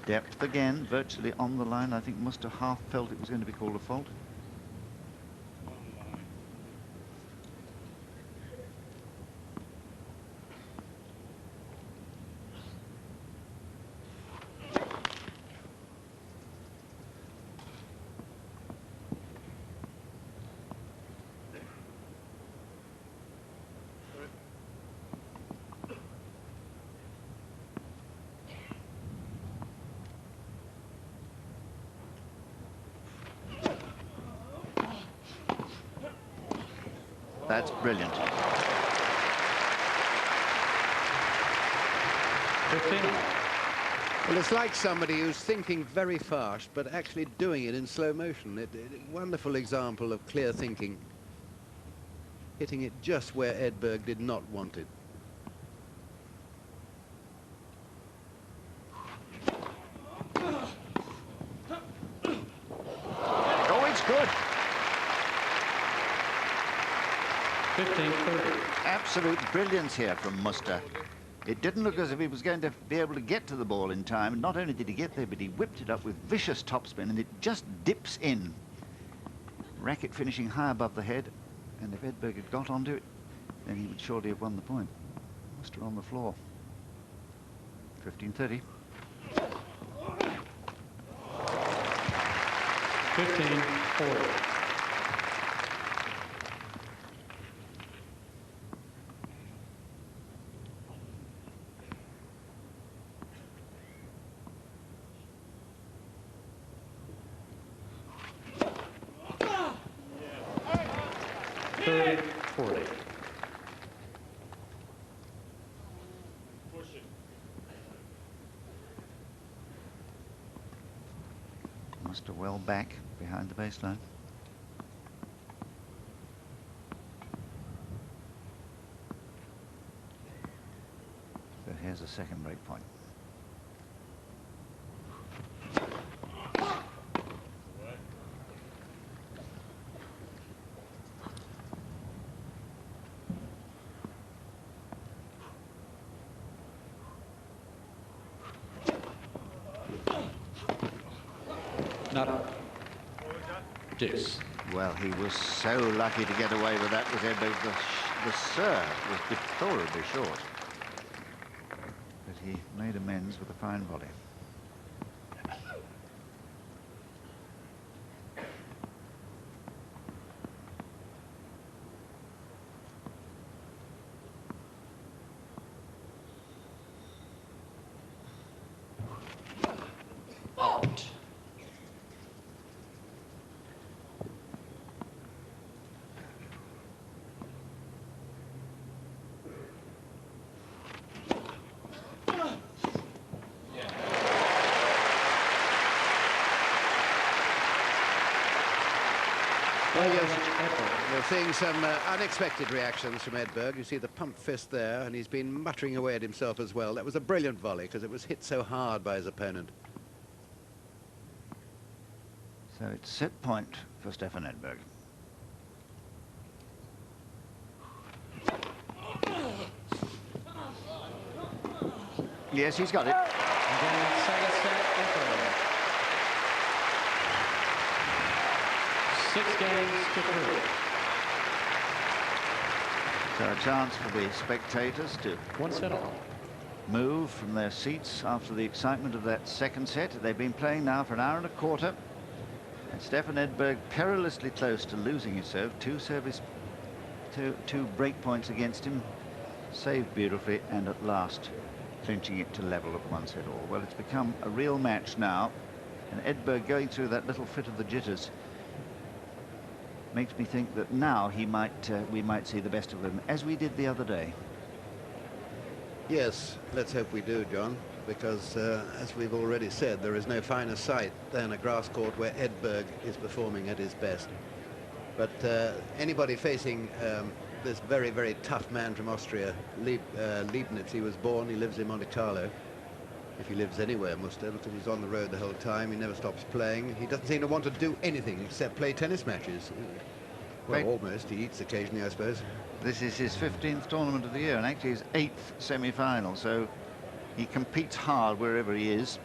Depth again, virtually on the line. I think Muster half felt it was going to be called a fault. That's brilliant. 15. Well, it's like somebody who's thinking very fast, but actually doing it in slow motion. Wonderful example of clear thinking. Hitting it just where Edberg did not want it. Oh, it's good. 15-30. Absolute brilliance here from Muster. It didn't look as if he was going to be able to get to the ball in time. Not only did he get there, but he whipped it up with vicious topspin, and it just dips in. Racket finishing high above the head, and if Edberg had got onto it, then he would surely have won the point. Muster on the floor. 15-30. 15-40. Muster well back behind the baseline. So here's a second break point. Not up. Deuce. Well, he was so lucky to get away with that with Edberg. The serve was deplorably short. But he made amends with a fine volley. Out. Well, yes, we're seeing some unexpected reactions from Edberg. You see the pump fist there, and he's been muttering away at himself as well. That was a brilliant volley because it was hit so hard by his opponent. So it's set point for Stefan Edberg. Yes, he's got it. Second set, Edberg. 6 games to 3. So a chance for the spectators to 1 set all. move from their seats after the excitement of that second set. They've been playing now for an hour and a quarter. And Stefan Edberg perilously close to losing his serve. Two break points against him. Saved beautifully, and at last clinching it to level at 1 set all. Well, it's become a real match now. And Edberg going through that little fit of the jitters makes me think that now we might see the best of them, as we did the other day. Yes, let's hope we do, John, because as we've already said, there is no finer sight than a grass court where Edberg is performing at his best. But anybody facing this very, very tough man from Austria, Leibniz, he was born, he lives in Monte Carlo. If he lives anywhere, Muster, because he's on the road the whole time, he never stops playing. He doesn't seem to want to do anything except play tennis matches. Well, almost. He eats occasionally, I suppose. This is his 15th tournament of the year, and actually his 8th semi-final, so he competes hard wherever he is.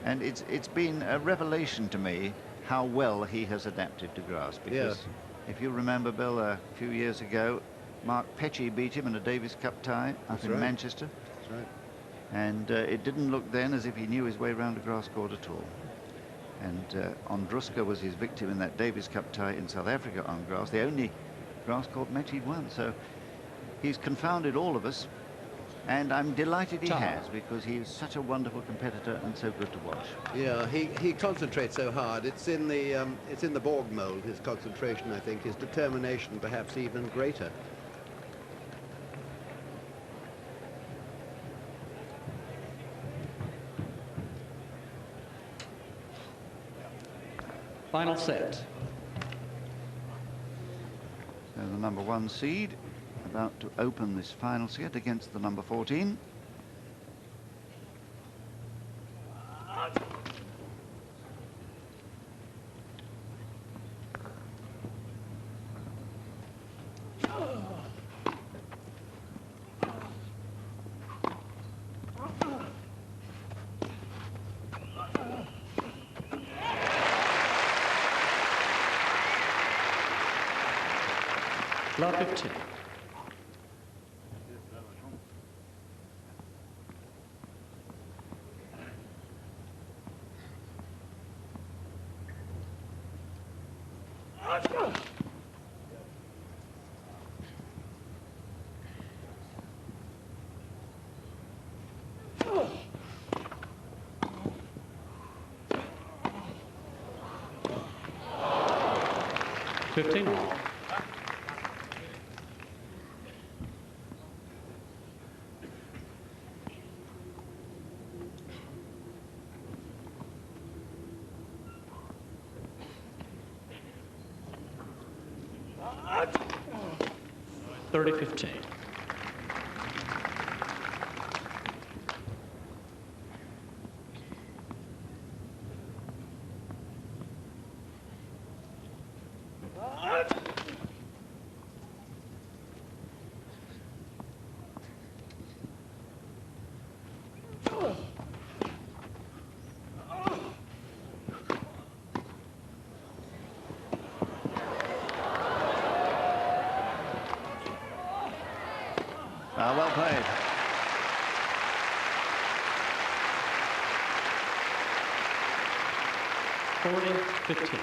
And it's been a revelation to me how well he has adapted to grass. Because if you remember, Bill, a few years ago, Mark Petchey beat him in a Davis Cup tie up in Manchester. That's right. And it didn't look then as if he knew his way around a grass court at all. And Ondruska was his victim in that Davis Cup tie in South Africa on grass, the only grass court match he'd won. So he's confounded all of us, and I'm delighted he has, because he's such a wonderful competitor and so good to watch. Yeah, he concentrates so hard. It's in the Borg mold, his concentration, I think, his determination perhaps even greater. Final set. So the number 1 seed about to open this final set against the number 14. Love 15. $30-15. Well played. $40-15.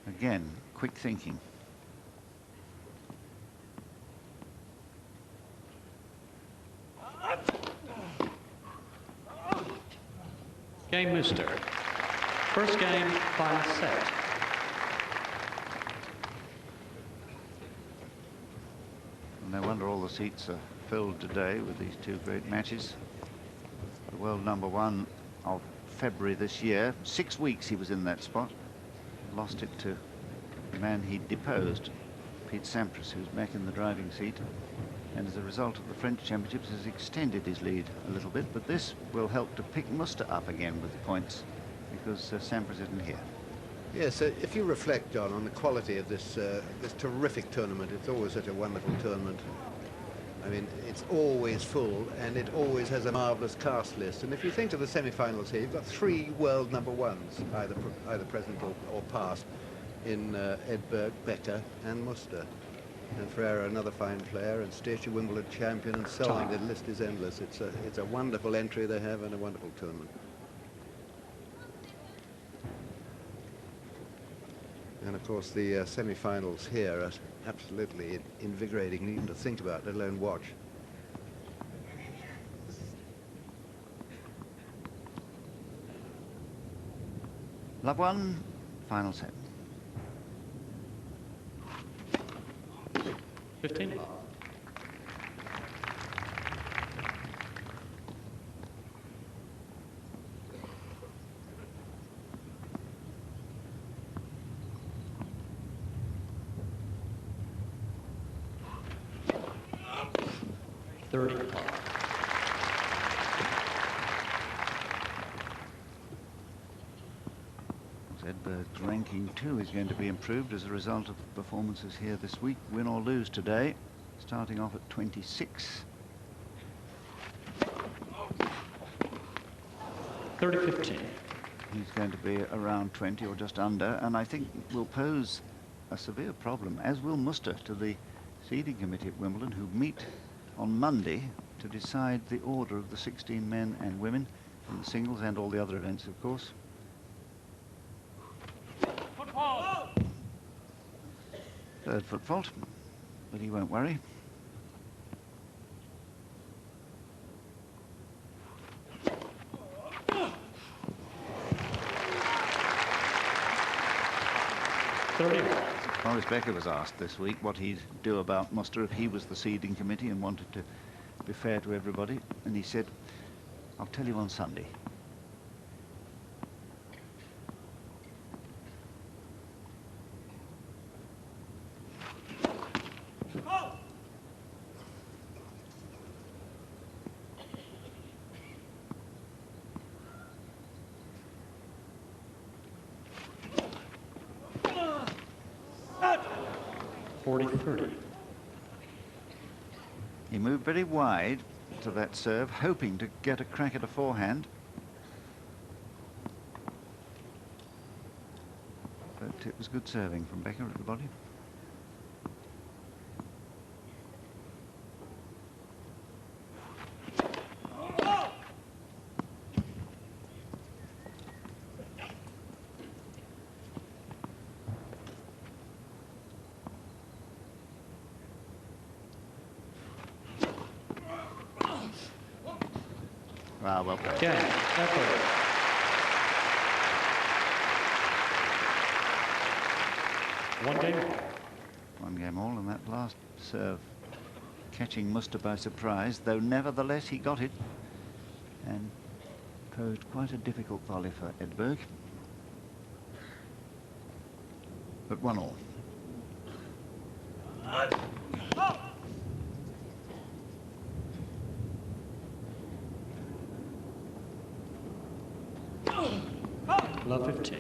Again, quick thinking. Game Mister. First game, final set. No wonder all the seats are filled today with these two great matches. The world number 1 of February this year. 6 weeks he was in that spot. Lost it to the man he deposed, Pete Sampras, who's back in the driving seat. And as a result of the French Championships, has extended his lead a little bit. But this will help to pick Muster up again with the points, because Sampras isn't here. Yes, if you reflect, John, on the quality of this this terrific tournament, it's always such a wonderful tournament. I mean, it's always full, and it always has a marvellous cast list. And if you think of the semi-finals here, you've got 3 world number 1s, either present or past, in Edberg, Becker, and Muster. And Ferreira, another fine player, and Stacey, Wimbledon champion, and Selling. The list is endless. It's a wonderful entry they have, and a wonderful tournament. And of course the semi-finals here are absolutely invigorating even to think about, let alone watch. Love 1, final set. 15 love. Edberg's ranking too is going to be improved as a result of the performances here this week, win or lose today, starting off at 26. 30-15. He's going to be around 20 or just under, and I think will pose a severe problem, as will Muster, to the seeding committee at Wimbledon, who meet on Monday to decide the order of the 16 men and women in the singles and all the other events, of course. Third foot fault, but he won't worry. Morris Becker was asked this week what he'd do about Muster if he was the seeding committee and wanted to be fair to everybody, and he said, "I'll tell you on Sunday." He moved very wide to that serve, hoping to get a crack at a forehand. But it was good serving from Becker at the body. Ah, well played. Yeah, effort. One game all. One game all, and that last serve catching Muster by surprise, though nevertheless he got it and posed quite a difficult volley for Edberg. But 1-1. Love 15.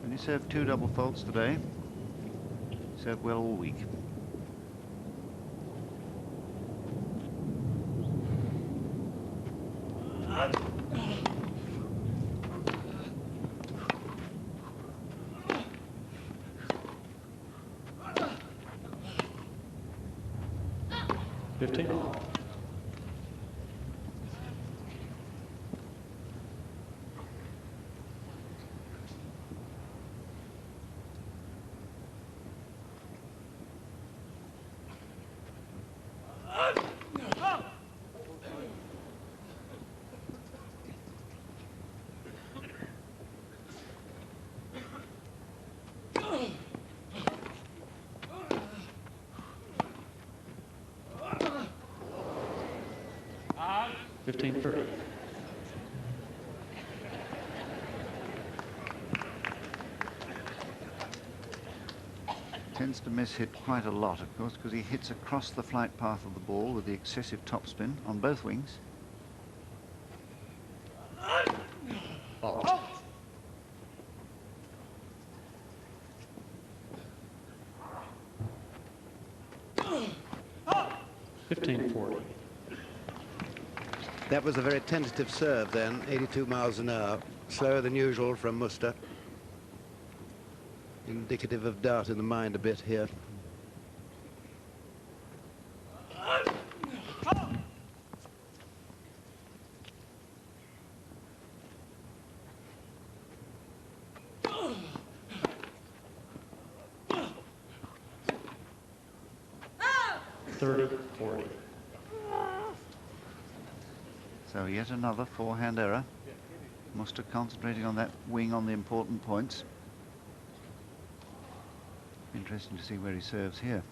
And he served 2 double faults today. Served well all week. $15.30. Tends to miss hit quite a lot, of course, because he hits across the flight path of the ball with the excessive topspin on both wings. Fault. $15.40. That was a very tentative serve then, 82 miles an hour, slower than usual from Muster. Indicative of doubt in the mind a bit here. $30.40. So yet another forehand error. Muster concentrating on that wing on the important points. Interesting to see where he serves here.